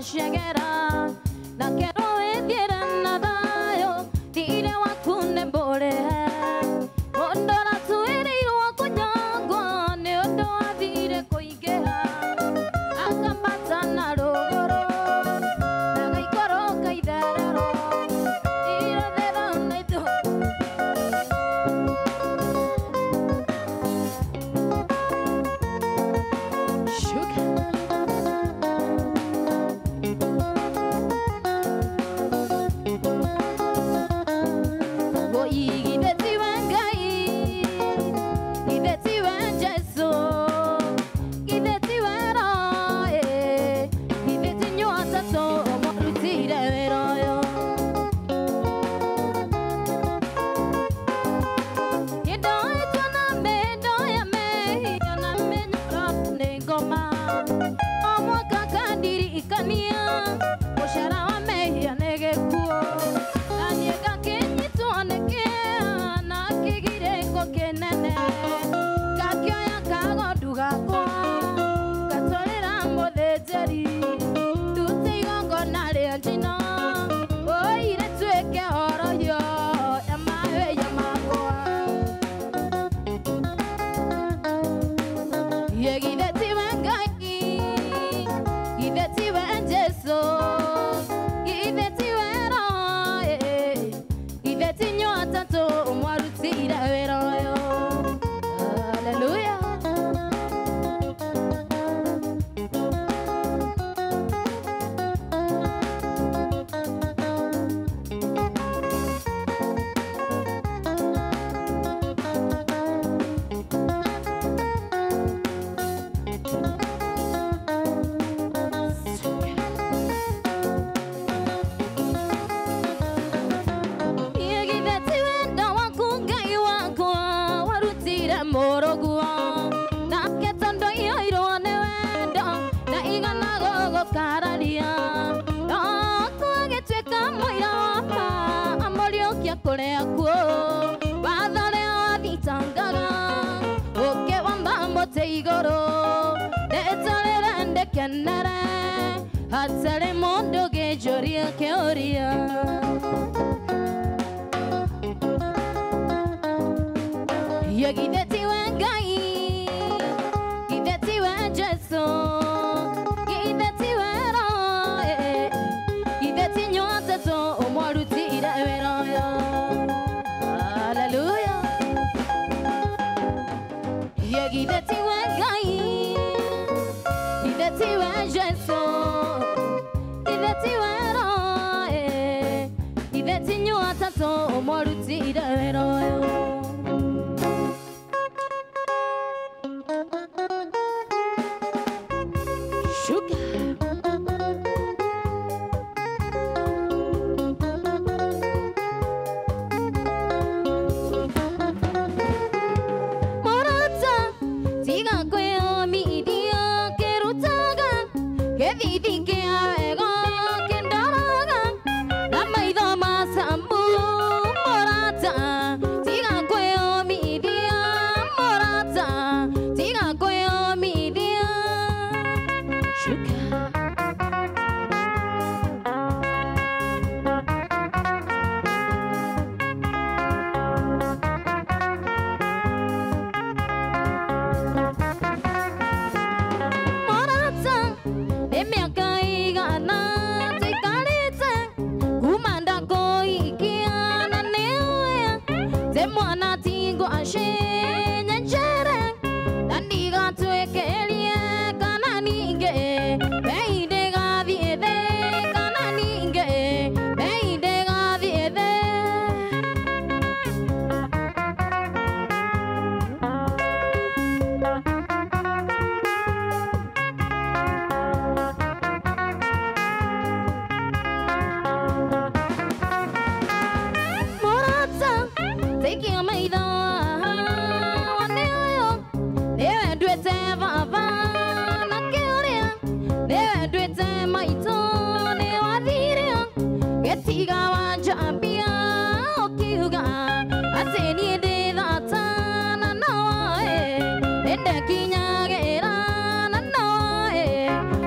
shagera na kero ethiera na thayo thire wakunde mbore ondora tuirirwo kunyangwo ni undu wathire kuingiha akambata na ruguru na gaikoro kaitherero irathero na ithu Hatsare mondo che gioria che oria Io gideti wengai Gideti wengesso Gideti wero Gideti nyota so Omoruti da wero Hallelujah Io gideti wengai Gideti wengesso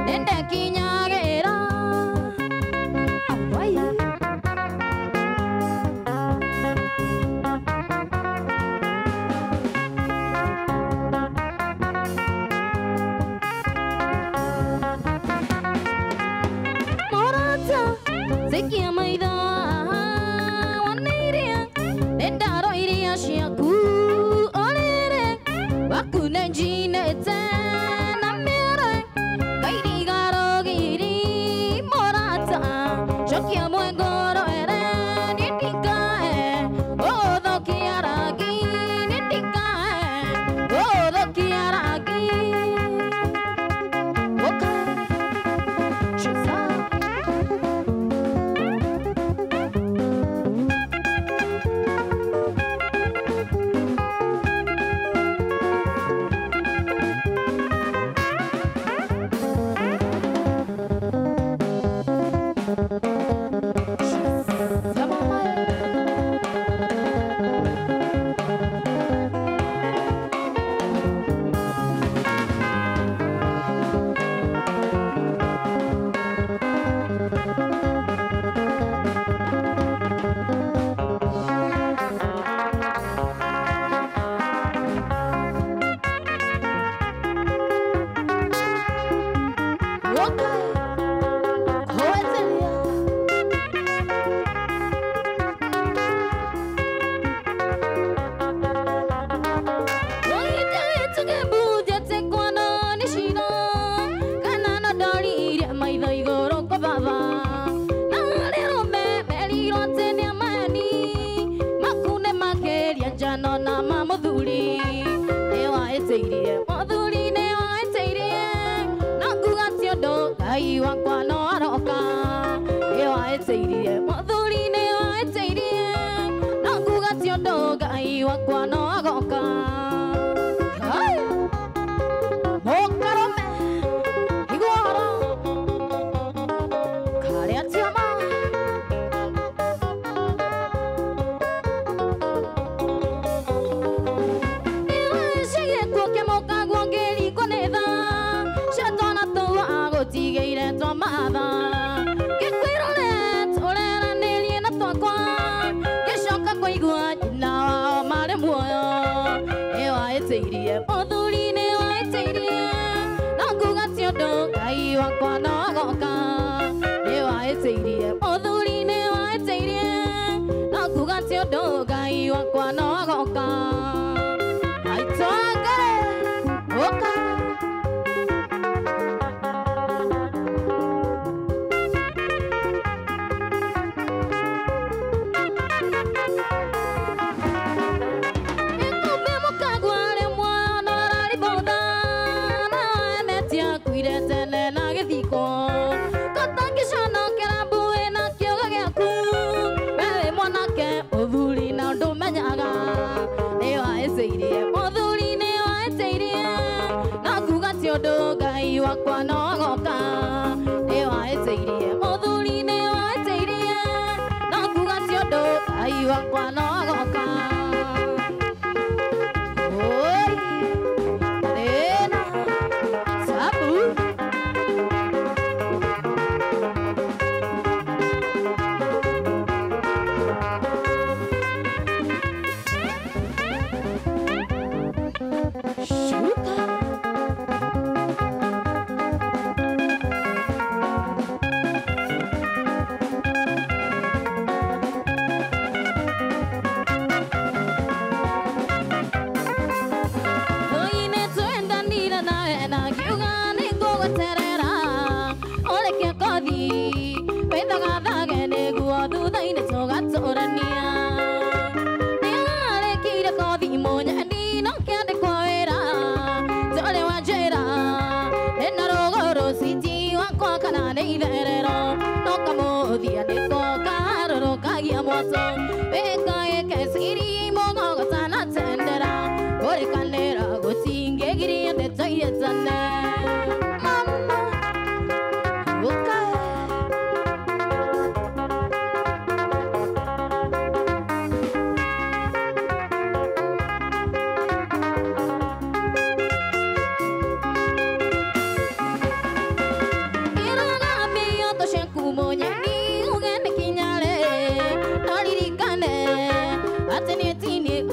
Nenda kinyagera Tekia maitho wanairia Nendaro iria ciaku Orere Wakune njinete Na mere Kairigaro giri Morata Chokia mwengoro ere Nindikae Otho kiaragi Nindikae Otho kiaragi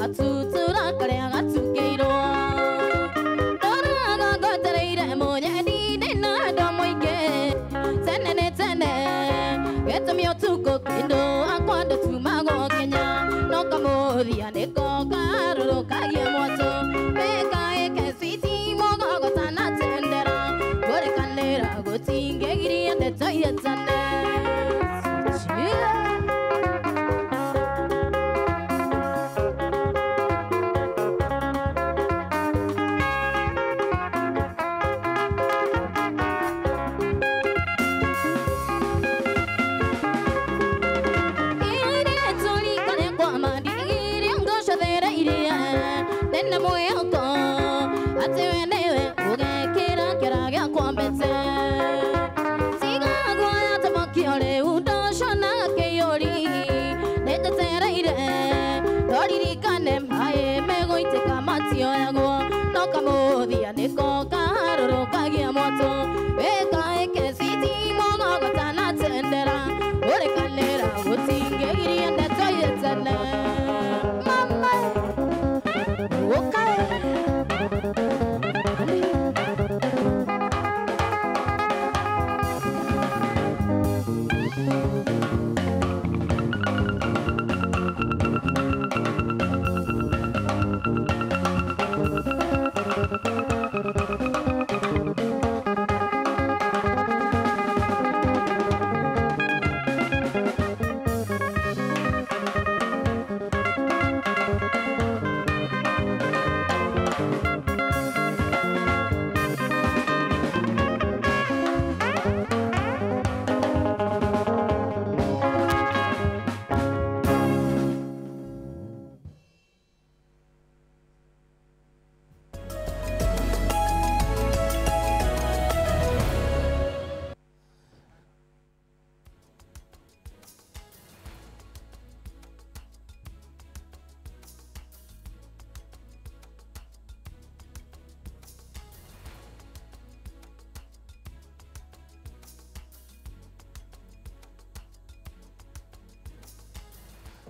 Atutura kare agatukeirwo Dora gagotereire kamuthia niko karurukagia moto beka eke switi mogogo tana tendera borekanera gotingegiria ndeto yetane niko karurukagia moto beka eke switi mogogo tana tendera borekanera gotingegiria ndeto yetane mama okay.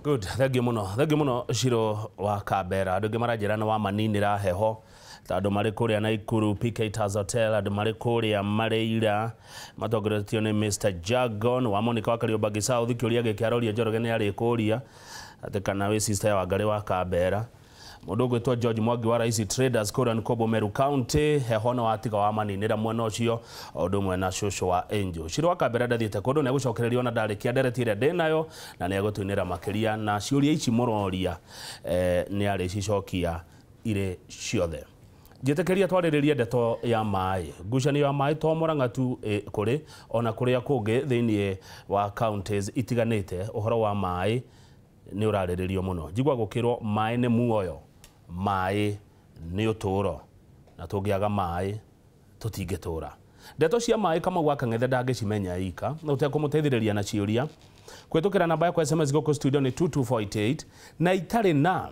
Good, thank you muno Shiro wa Kabera. Andu marajira na wa maninira heho. Andu mari kuria Naikuru PK Taz Hotel, andu mari kuria Mareira, matogoretio ni Mr. Jagon, wa Monica wa Kariobangi South, kiuria gikiaroria Njoroge ni ari kuria. Ate kana we sister wa Ngari wa Kabera. Mundu gwitwa George Mwangi wa Raisi Traders kuria Nkobo Meru County, heho no atiga wa maninira mwena ucio, undu mwe na shosho wa Angel. Shiro wa Kabera dathiete kundu ne gucokererio na ndarikia nderetire ndenayo na ne gutwinira makiria na ciuria ici muroria ni ari cicokia ire ciothe. Njetekeria twariririe ndeto ya Maai. Ngucanio ya Maai to Murang'a tu kuri ona kuria kungi thiini wa counties itiganite uhoro wa Maai ni urariririo muno. Njigwa gukirwo Maai ni muoyo. Maai ni uturo na tungiaga Maai tutingitura. Ndeto cia Maai kama gwaka ng'ethe ndangicimenya ika na utekumuteithiriria na ciuria kwetukira namba ya SMS goko studio ni 2248 na itari na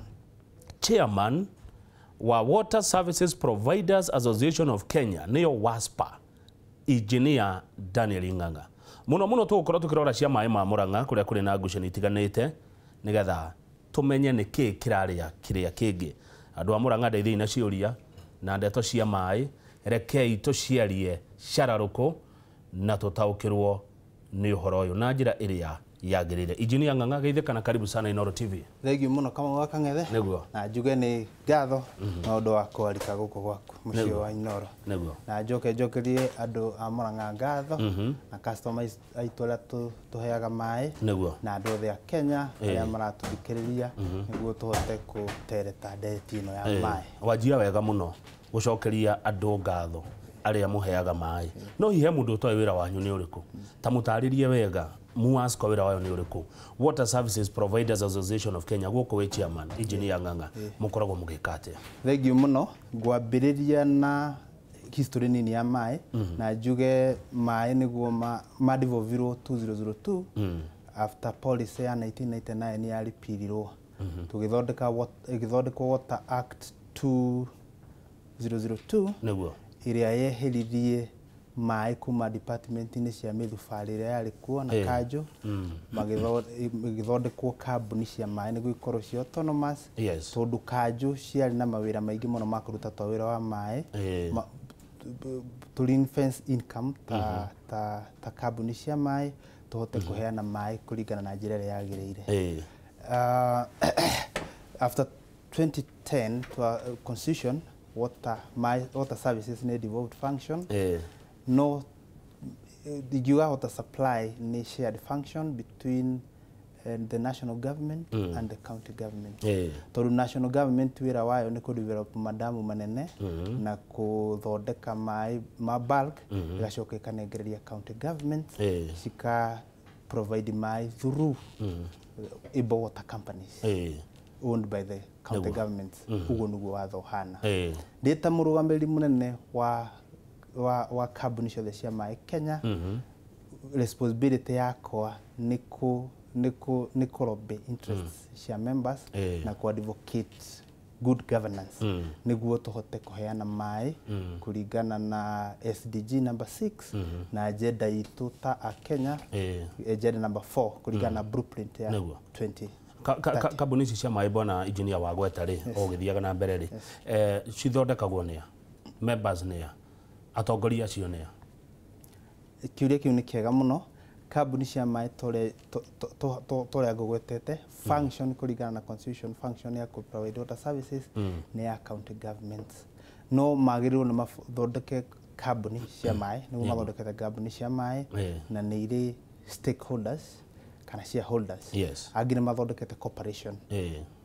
chairman wa Water Services Providers Association of Kenya niyo WASPA Engineer Daniel Ng'ang'a. Muno tugukorwo tukirora cia Maai ma Murang'a kuria kuri na ngucanio itiganite nigetha tumenye ni ki kiraria kiria kingi. Andu a Murang'a ndeithia na ciuria na ndeto cia Maai rekei tuciarie shararuko na tutaukirwo ni uhoro uyu na njira iria yagirire. Engineer Ng'ang'a geithika na karibu sana Inooro TV. Thank you muno kama gwaka ng'ethe. Neguo. Na njuge ni ngatho na undu wa kwarika guku gwaku mucii wa Inooro. Neguo. Na njokerie andu a Murang'a ngatho na customers aitu aria tuheaga Maai. Neguo. Na andu othe a Kenya aria maratuthikiriria niguo tuhote gutereta ndeti ino ya Maai. Wajia wega muno gucokeria andu ngatho aria muheaga Maai. No hihe mundu toy wira wanyu ni uriku. Ta mutaririe wega muasko wira wayo ni uriku. Water Services Providers Association of Kenya guko we chairman Engineer Ng'ang'a mukoragwo mugikate. Thank you muno ngwambiriria na history nini ya Maai na njuge Maai niguo madivovirwo 2002 after policy ya 1999 yaripirirwo tugithondeka Water Act 2002 Neguo. iria yeheririe Maai kuma department ni cia mithubarire yari kuo na kanjo magithondekwo kambuni cia Maai niguo ikorwo cia autonomous tondu kanjo ciari na mawira maingi muno makuruta to wira wa Maai to fence income ta kambuni cia Maai tuhote kuheana Maai kuringana na njira iria yagirire. after 2010 to a constitution, water services need devolved function. No, the water supply need shared function between the national government and the county government. To the national government wira wayo ni ko develop madamu manene na kuthondeka mai ma bulk igacoka ikanegereria county government sika provide mai through able water companies owned by the county government. Ugo nugo watho hana ndita murugamiri munene wa carbon cio cia mai Kenya. Responsibility yakwa ni kurobe interests cia members na ku advocate good governance niguo tuhote kuheana mai kuringana na SDG number 6 na agenda itu ta a Kenya agenda number 4 kuringana na blueprint ya 20 kabuni cia mai bona engineer wa gweta ri ogithiaga na mbere ri cithondekagwo nia members nia atongoria cio nia kiuria kiu ni kiega muno kabuni cia mai tore agogwetete function kuringana na constitution function ya ku provide water services ni ya county government no magiriwo na mathondeke kabuni cia mai ni mathondekete kabuni cia mai na ni iri stakeholders kana shareholders agire mathondekete corporation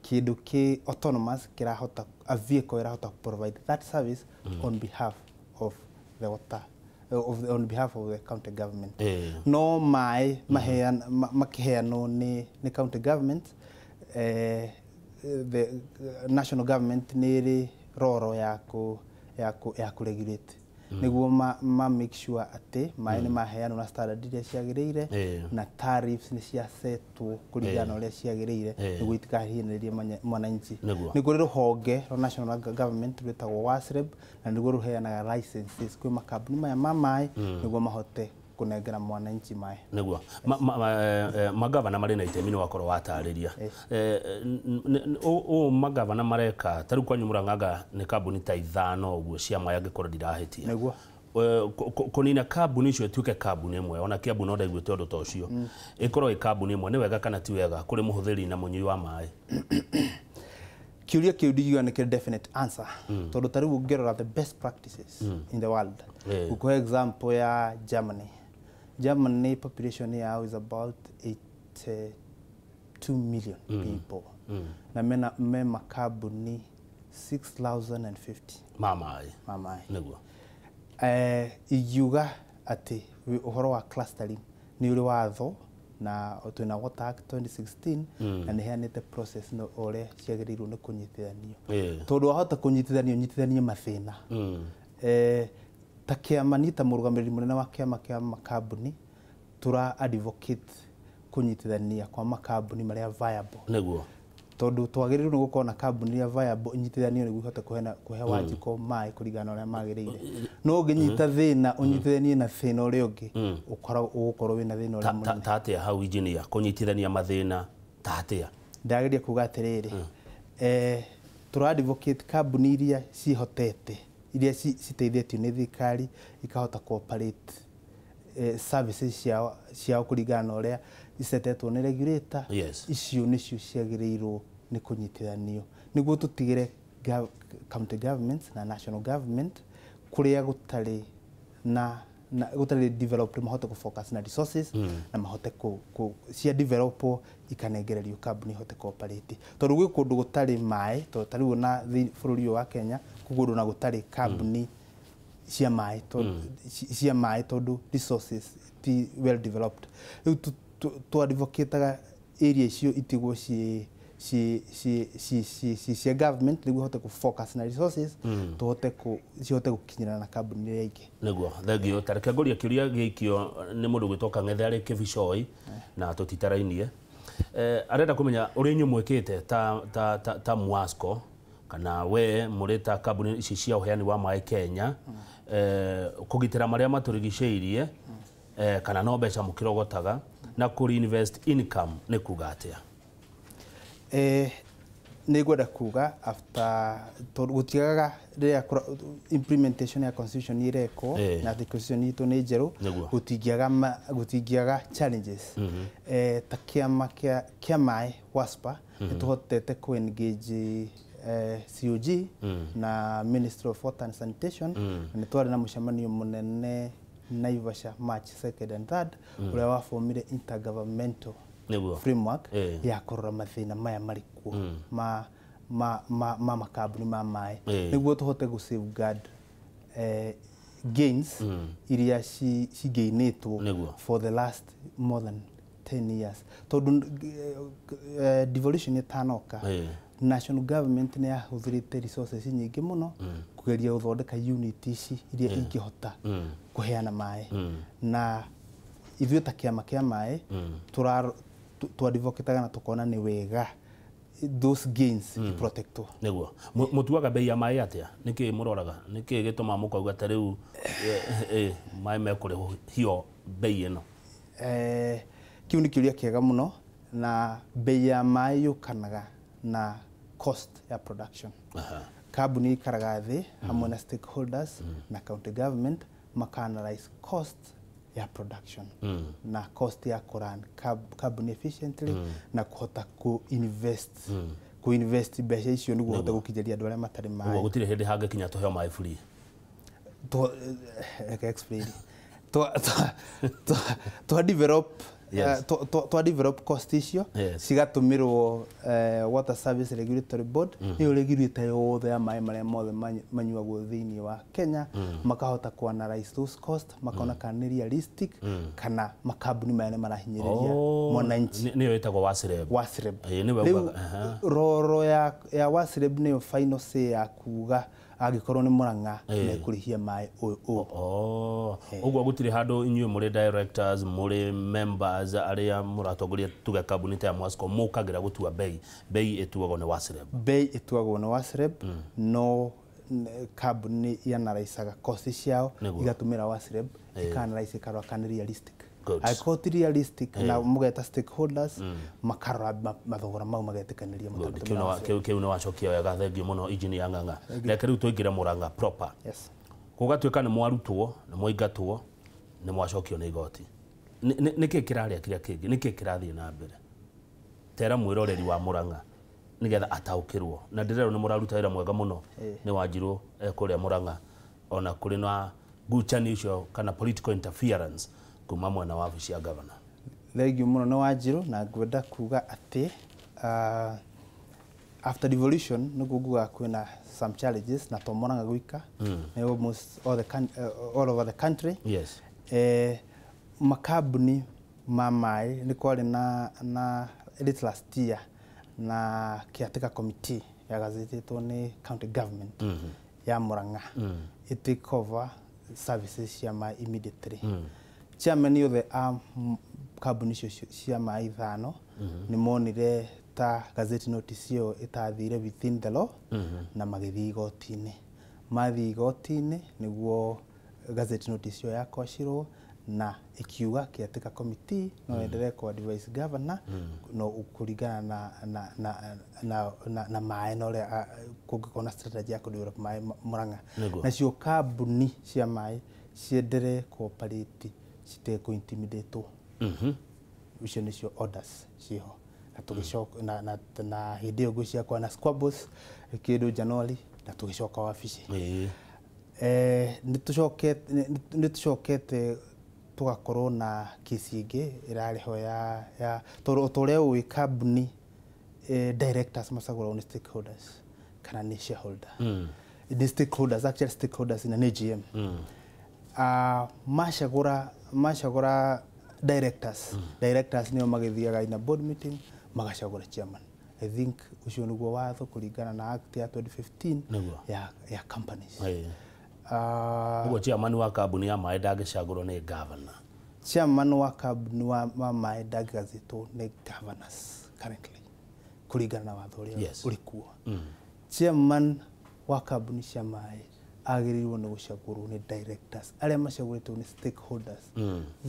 kindu ki autonomous kirahota a vehicle irahota provide that service on behalf of the water on behalf of the county government. No mai makiheano ni county government, the national government ni roro ya ku regulate. Niguo ma make sure ati mai ni maheano na standard iria ciagiriire na tariffs ni cia setwo kuringana uria ciagiriire niguo itikahinyiririe mwananchi. Niguo ruhonge ro national government rwetagwo WASREB na niguo ruheanaga licenses kwi makambuni maya ma mai niguo mahote kunengera mwananchi mai. Niguo magavana mari na itemi ni wakorwo watariria magavana mareka taru kwa Murang'a ni kambuni ta 5 uguo cia mai angikorwo ndirahitia niguo kunina kambuni icio tuke kambuni imwe ona kiambu no ndaiguite undu ta ucio ikorwo i kambuni imwe ni wega kana ti wega kuri muhuthiri na munyui wa mai. Kiuria kiu ndigiwa ni definite answer tondu taru ngirora the best practices in the world. Uko example ya Germany population yao is about 82 million people. Na mema kabuni 6,050 mamai. Niguo igiuga ati uhoro wa clustering ni uri watho na twina Water Act 2016 na ni heanite process no ore ciagiriirwo ni kunyitithanio tondu ahota kunyitithania mathina ta kiama nita murugamiriri munene wa kiama kia makambuni tura advocate kunyitithania kwa makambuni maria viable niguo tondu twagiriirwo ni gukona kambuni ya viable inyitithanio niguo ihote kuhe wajiko mai kuringana uria magiriire no nginyita thina unyitithanie na thina uria ungi ukorwo wina thina uria munene tatia hau engineer kunyitithania mathina tatia ndageria kuga atiriri tura advocate kambuni iria cihotete iria citeithĩtio nĩ thirikari ikahota cooperate services ciao kuringana na ũrĩa icetetwo nĩ regulator icio nĩcio ciagĩrĩirwo nĩ kũnyitithanio nĩguo tũtigĩre county governments na national government kũrĩa gũtarĩ na gũtarĩ developed mahote kũfocus na resources na mahote cia developwo ikanengererio kambuni ihote cooperate tondũ gwĩ kũndũ gũtarĩ maĩ tondũ tarĩu na bũrũri wa Kenya kũgũrũ na gũtarĩ kambuni cia maĩ tondũ resources ti well developed rĩu tu advocateaga area icio itigwo cia government nĩguo hote kũfocus na resources cihote gũkinyĩra na kambuni iria ingĩ nĩguo thengio tareke ngoria kĩũria gĩkio nĩ mũndũ gwĩtoka ng'ethe arĩ kĩbicoi na tũtitarainie arenda kũmenya ũrĩa inyuĩ mwĩkĩte ta Mwasco kana we mũrĩ ta kambuni ici cia ũheani wa maĩ Kenya kũgitĩra marĩa matũrigicĩirie kana no mbeca mũkĩrogotaga na kũ reinvest income nĩ kuga atĩa nĩ ngwenda kuga after gũtigaga rĩrĩa implementation ya constitution irekwo na constitution itũ nĩ njerũ gũtingĩaga challenges ta kĩama kĩa Maai WASPA nĩ tũhotete kũ-engage COG na Ministry of Water and Sanitation nĩ twarĩ na mũcemanio mũnene Naivasha March 2nd and 3rd ũrĩa wafomire intergovernmental framework ya kũrora mathĩna maya marĩkuo ma makambuni ma Maai nĩguo tũhote gũ safeguard gains iria cigĩinĩtwo for the last more than 10 years tondũ devolution ĩtanoka national government nĩ yahũthĩrĩte resources nyingĩ mũno kũgeria gũthondeka unit ici iria ingĩhota kũheana maĩ na ithuĩ ta kĩama kĩa Maai twadivoketaga na tukona ni wega those gains protectwo niguo mutuaga bei ya maĩ atia niki muroraga niki gituma mukauga ta riu maĩ mekure hio bei ino kiu ni kiuria kiega muno na bei ya maĩ yukanaga na cost ya production kambuni ikaraga thi hamwe na stakeholders na county government maka-analyze cost ya production na cost ya kuran carbon efficiently na kuhota ku-invest mbeca icio nĩguo hota gũkinyĩria andũ arĩa matarĩ maĩ gũtirĩ hĩndĩ hangĩkinya tũheo maĩ free explain to develop develop cost icio cigatũmirwo Water Service Regulatory Board nĩ ũregirĩte yothe ya maĩ marĩa mothe manyuagwo thĩinĩ wa Kenya makahota ku-analyze those cost makona kana nĩ realistic kana makambuni maya nĩ marahinyĩrĩria mwananchi nĩyo ĩtagwo WASREB rĩu roro ya WASREB nĩyo final say ya kuga agĩkorwo nĩ Murang'a mekũrĩhia maĩ ũguo gũtirĩ handũ inyuĩ mũrĩ directors mũrĩ members arĩa mũratongoria tuge kambuni ta ya Mwasco mũkagĩra gũtua bei ĩtuagwo nĩ WASREB bei ĩtuagwo nĩ WASREB no kambuni yanaraisaga cost ciao igatũmĩra WASREB ika-analyze ikarora kana realistic I ti realistic na mugeta stakeholders makarora mathogora mau magetĩkanĩria kiu nĩ wacokia wega thengio mũno engineer Ng'ang'a reke rĩu tũingĩre Murang'a proper gũgatuĩka nĩ mwarutwo nĩ mwaingatwo nĩ mwacokio nĩ igoti nĩkĩ kĩrarĩa kĩrĩa kĩngĩ nĩkĩ kĩrathiĩ na mbere tera mwĩroreri wa Murang'a nĩgetha ataũkĩrwo na ndĩrero nĩ mũraruta wĩra mwega mũno nĩ Wanjirũ kũrĩa Murang'a ona kũrĩ na ngucanio icio kana political interference kuma mwena wa ofisi ya governor thengio mũno nĩ Wanjirũ na ngwenda kuga atĩ after devolution nĩguo nguga kwĩna some challenges na to Murang'a gwika almost all over the country makambuni ma Maai nĩ kwarĩ na last year na caretaker committee yagazetĩtwo nĩ county government ya Murang'a take over services cia Maai immediately chairman yothe kambuni cia Maai ithano nĩ monire ta gazette notice ĩyo ĩtathire within the law na magĩthiĩ igoti-inĩ mathiĩ igoti-inĩ nĩguo gazette notice ĩyo yakwacirwo na ikiuga caretaker committee no endelee ku advise governor no kũringana na Maai na ũrĩa kũngĩkorwo na strategy ya develop Maai Murang'a nacio kambuni cia Maai ciendelee cooperate citekũ-intimidatwo icio nĩcio orders ciho na tũgĩcoka na hĩndĩ ĩyo gwĩciakwa na squabbles kĩndũ January na tũgĩcoka wabici nĩ tũcokete tugakorwo na kesi ingĩ ĩrarĩho ya tũrĩa ũĩ kambuni directors macagũragwo nĩ stakeholders kana nĩ shareholder the stakeholders actually stakeholders in an AGM macagũra directors nĩo magĩthiaga in a board meeting magacagũra chairman I think ucio nĩguo watho kũringana na act ya 2015 ya companies ugo chairman wa kambuni ya Maai ndangĩcagũrwo nĩ governor chairman wa kambuni wa Maai ndangĩgathĩtwo nĩ governors currently kũringana na watho ũrĩa ũrĩ kuo chairman wa kambuni cia Maai agĩrĩirwo nĩ gũcagũrwo nĩ directors arĩa macagũrĩtwo nĩ stakeholders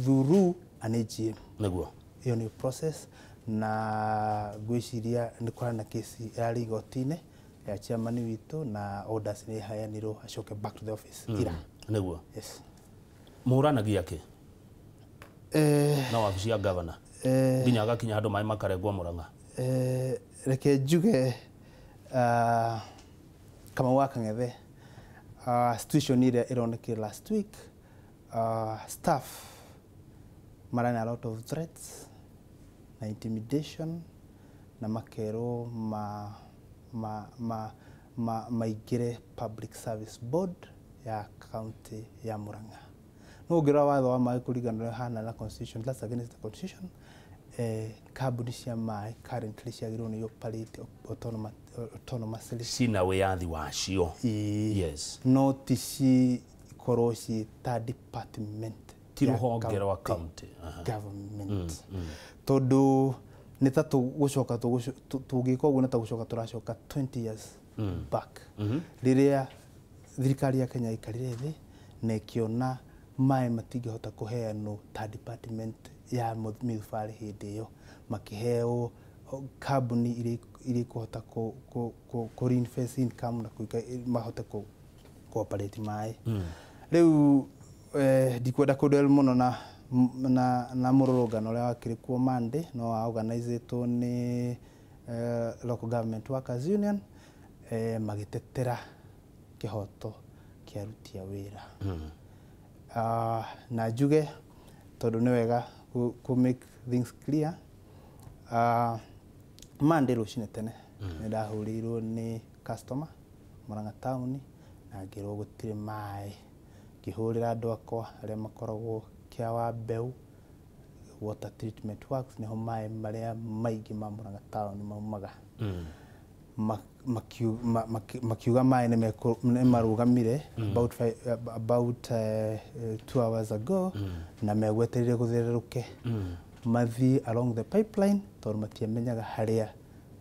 through an AGM nĩguo iyo nĩ process na gwiciria nĩ kwarĩ na kesi yarĩ igoti-inĩ ya chairman witũ na orders nĩ hayanirwo acoke back to the office ira. Nĩguo. Yes. Mũranagia kĩ? Na wabici ya governor. Nginya agakinya andũ Maai makarengwo Murang'a. Reke njuge kama wakang'ethe situation ĩrĩa ĩronekire last week, staff marana a lot of threats na intimidation na makerwo maingĩre public service board ya county ya Murang'a. No ngĩrora watho wa Maai kũringana na hana na constitution, that's against the constitution. Kambuni cia Maai currently ciagĩrĩirwo nĩ operate autonomously. Cina wĩyathi wacio. Yes. No tikorwo ci ta department ti rũhonge rwa county government. Tondũ nĩ ta tũgũcoka tũngĩka ũguo nĩ ta gũcoka tũracoka 20 years back. Rĩrĩa thirikari ya Kenya ikarire thĩ na ĩkĩona Maai matingĩhota kũheanwo ta department ya mĩthubarĩ hĩndĩ ĩyo, makĩheo kambuni iria ikũhota reinvest income na mahote cooperate Maai. Rĩu ndikwenda kũdwell mũno na mũrũrũngano ũrĩa wakĩrĩ kuo Monday, no organizetwo nĩ Local Government Workers Union magĩtetera kĩhoto kĩa aruti a wĩra. Na njuge tondũ nĩ wega ku make things clear, Monday rũcinĩ tene nĩ ndahũrĩirwo nĩ customer Murang'a town na ngĩrwo gũtirĩ Maai. Ngĩhũrĩra andũ akwa arĩa makoragwo Kĩawa Mbeũ water treatment works nĩho Maai marĩa maingĩ ma Murang'a town maumaga. Makiuga Maai nĩ marũgamire about 2 hours ago na megwetereire gũthererũke mathiĩ along the pipeline tondũ matiamenyaga harĩa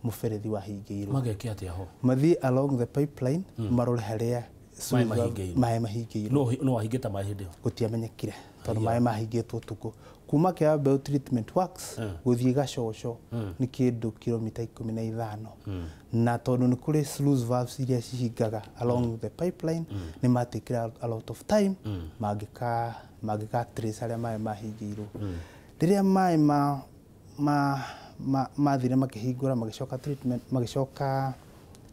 mũberethi wahingĩirwo. Mageke atĩa ho? Mathiĩ along the pipeline marore harĩa Maai mahingĩirwo. No wahingĩta Maai hĩndĩ ĩyo? Gũtiamenyekire tondũ Maai mahingĩtwo ũtukũ. Kuma Kĩawa Mbeũ treatment works gũthiĩ Gacoco nĩ kĩndũ kilomita 15 na tondũ nĩ kũrĩ sluice valves iria cihingaga along the pipeline nĩ matakĩra a lot of time mangĩka trace harĩa Maai mahingĩirwo. Rĩrĩa Maai mathire makĩhingũra magĩcoka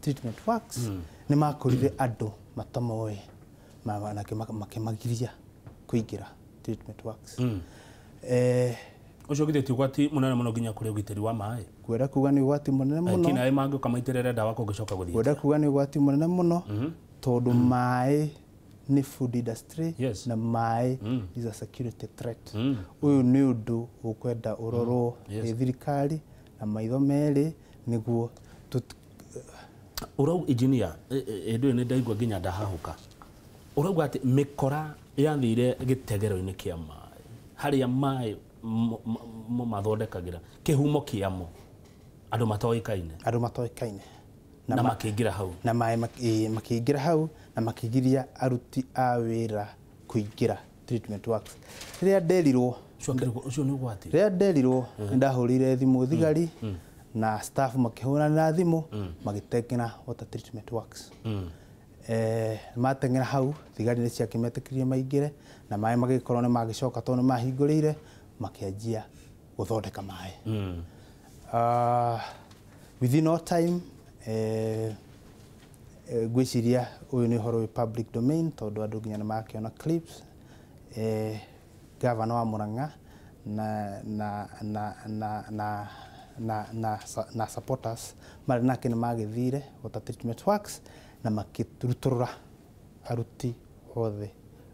treatment works nĩ makorire andũ matamoĩ makĩmagiria kũingĩra treatment works. Ũcio githĩti ũgwati mũnene mũno nginya kũrĩ ũgitĩri wa Maai. Kwenda kuga nĩ ũgwati mũnene mũno. Kina mangĩũka maitĩrĩre ndawa kũngĩcoka gũthiĩ. Kwenda kuga nĩ ũgwati mũnene mũno tondũ Maai nĩ food industry na Maai is a security threat. Ũyũ nĩ ũndũ ũkwenda ũrorwo nĩ thirikari na maitho merĩ nĩguo urau engineer ĩndũ nĩ ndaigua nginya ndahahũka. Urauga atĩ mĩkora yathire gĩtegero-inĩ kĩa Maai harĩa Maai mathondekagĩra kĩhumo kĩamo andũ matoĩkaine na makĩingĩra hau na Maai makĩingĩra hau na makĩgiria aruti a wĩra kũingĩra treatment works. Rĩrĩa nderirwo ũcio nĩ ũgwati. Rĩrĩa nderirwo nĩ ndahũrĩire thimũ thigari na staff makĩhũrana thimũ magĩteng'era water treatment works. Mateng'era hau thigari nĩ ciakĩmetĩkĩrie maingĩre na Maai magĩkorwo nĩ magĩcoka tondũ nĩ mahingũrĩire makĩanjia gũthondeka Maai. Within no time gwĩciria ũyũ nĩ ũhoro wĩ public domain tondũ andũ nginya nĩ makĩona clips. Governor wa Murang'a na supporters marĩ nake nĩ magĩthire water treatment works na makĩrutũrũra aruti othe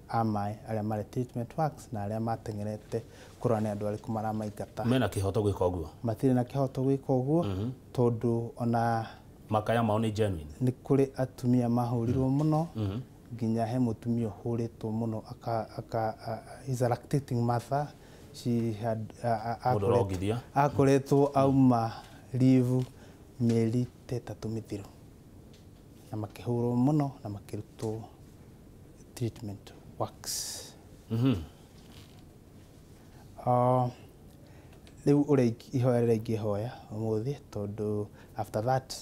a Maai arĩa marĩ treatment works na arĩa mateng'erete kũrora nĩ andũ arĩkũ maramaingata. Mena kĩhoto gwĩka ũguo? Matirĩ na kĩhoto gwĩka ũguo tondũ ona makaya mao nĩ genuine. Nĩ kũrĩ atumia mahũrirwo mũno nginya he mũtumia ũhũrĩtwo mũno is a lactating mother. She had akoretwo auma leave mĩeri 3 mĩthiru na makĩhũrwo mũno na makĩrutwo treatment works. riu uri ihoya rira ingihoya umuthi tondu after that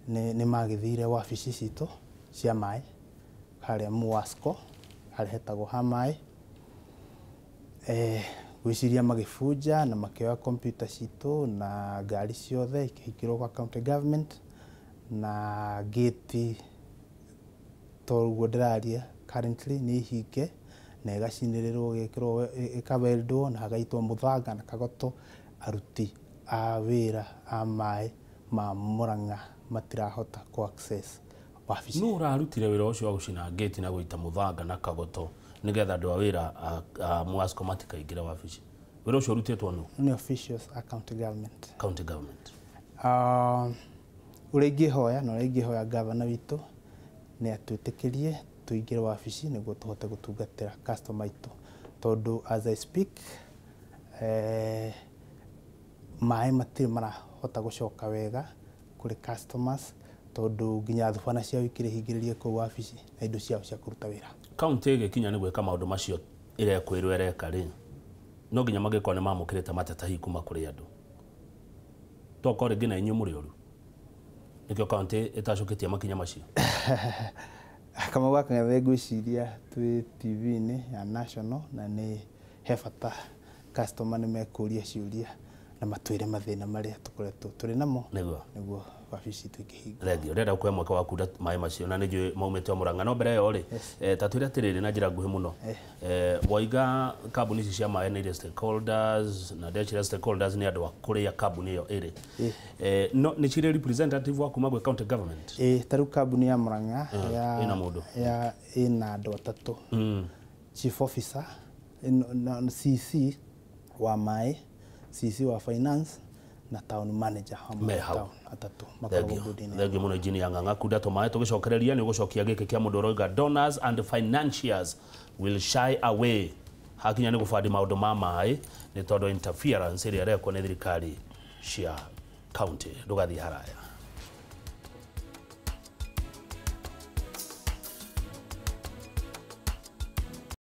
ni magithire wabici citu cia Maai haria Muasco haria hetagwo ha Maai gwiciria magibuja na makioya computer citu na ngari ciothe ikihingirwo kwa county government na gate toguo ndiraria currently ni hinge na igacinirirwo gikirwo ikabeldwo na hagaitwo muthanga na kagoto aruti a wira a Maai ma Murang'a matirahota ku access wabici. No urarutire wira ucio wa gucina gate na guita muthanga na kagoto nigetha andu a wira Muasco matikaingira wabici. Wira ucio urutitwo no ni officials a county government. County government. Uringi hoya governor witu ni atwitikirie tuingire wabici niguo tuhote gutungatira customer itu tondu as I speak Maai matiri marahota gucoka wega kuri customers tondu nginya thubana cia wikire hingiririe ku wabici na indo ciao cia kuruta wira. County igikinya ni gwika maundu macio irekwirwo ereka ri no nginya magikone mamukirite mateta hi kuma kuri andu tokore ngina inyu muri oru nikyo county itacoketie makinya macio. Kama gwaka ngathe gwiciria twi TV-ini ya national na ni hebata customer ni mekuria ciuria na matwire mathina maria tukoretwo turi namo niguo wabici tukihinga. Regio renda kwa mwaka wa kuda Maai macio na nijwe maumete Murang'a no mbere yo ri tatwire atiriri na njira nguhi muno waiga kambuni cia Maai na stakeholders na dechira stakeholders ni andu akuria kambuni yo iri no ni chire representative wa kuma gwe county government taru kambuni ya Murang'a ya ina andu atatu chief officer CC wa Maai, CC wa finance na town manager town atatu thegio muno jini ya Ng'ang'a kuda to Maai tugicokereria ni gucokia giki kia mundu roiga donors and financiers will shy away hakinya ni gufadi maundu ma Maai ni todo interference iria rekwo ni thirikari cia county ndugathi haraya.